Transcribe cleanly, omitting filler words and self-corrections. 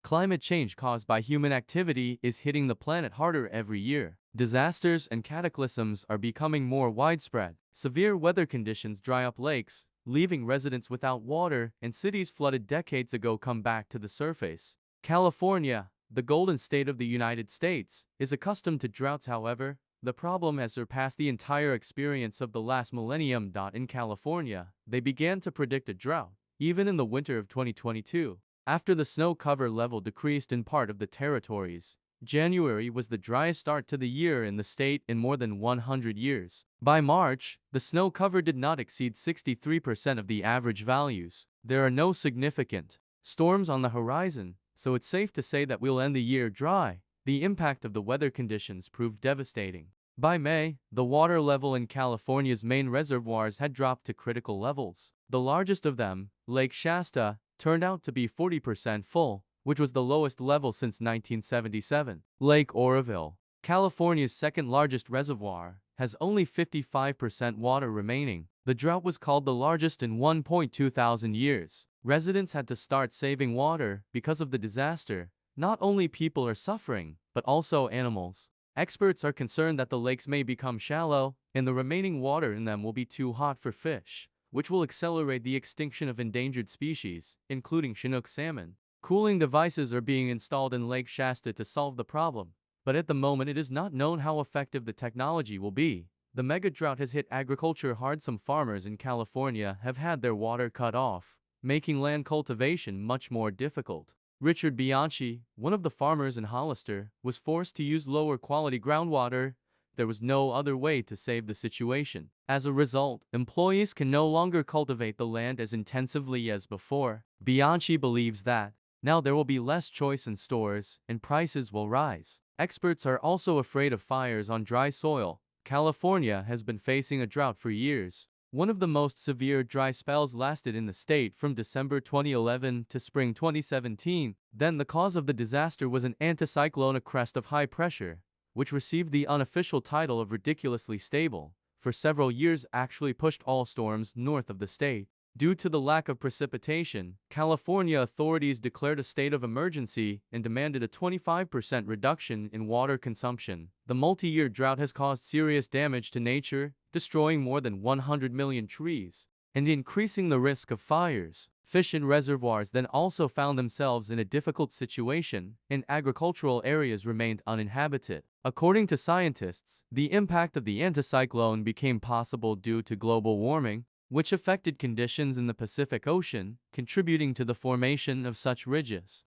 Climate change caused by human activity is hitting the planet harder every year. Disasters and cataclysms are becoming more widespread. Severe weather conditions dry up lakes, leaving residents without water, and cities flooded decades ago come back to the surface. California, the golden state of the United States, is accustomed to droughts. However, the problem has surpassed the entire experience of the last millennium. In California, they began to predict a drought, even in the winter of 2022. After the snow cover level decreased in part of the territories, January was the driest start to the year in the state in more than 100 years. By March, the snow cover did not exceed 63% of the average values. There are no significant storms on the horizon, so it's safe to say that we'll end the year dry. The impact of the weather conditions proved devastating. By May, the water level in California's main reservoirs had dropped to critical levels. The largest of them, Lake Shasta, turned out to be 40% full, which was the lowest level since 1977. Lake Oroville, California's second-largest reservoir, has only 55% water remaining. The drought was called the largest in 1.2 thousand years. Residents had to start saving water because of the disaster. Not only people are suffering, but also animals. Experts are concerned that the lakes may become shallow, and the remaining water in them will be too hot for fish, which will accelerate the extinction of endangered species, including Chinook salmon. Cooling devices are being installed in Lake Shasta to solve the problem, but at the moment it is not known how effective the technology will be. The mega drought has hit agriculture hard. Some farmers in California have had their water cut off, making land cultivation much more difficult. Richard Bianchi, one of the farmers in Hollister, was forced to use lower quality groundwater. There was no other way to save the situation. As a result, employees can no longer cultivate the land as intensively as before. Bianchi believes that now there will be less choice in stores, and prices will rise. Experts are also afraid of fires on dry soil. California has been facing a drought for years. One of the most severe dry spells lasted in the state from December 2011 to spring 2017. Then the cause of the disaster was an anticyclone, a crest of high pressure, which received the unofficial title of ridiculously stable. For several years actually pushed all storms north of the state. Due to the lack of precipitation, California authorities declared a state of emergency and demanded a 25% reduction in water consumption. The multi-year drought has caused serious damage to nature, destroying more than 100 million trees, and increasing the risk of fires. Fish in reservoirs then also found themselves in a difficult situation, and agricultural areas remained uninhabited. According to scientists, the impact of the anticyclone became possible due to global warming, which affected conditions in the Pacific Ocean, contributing to the formation of such ridges.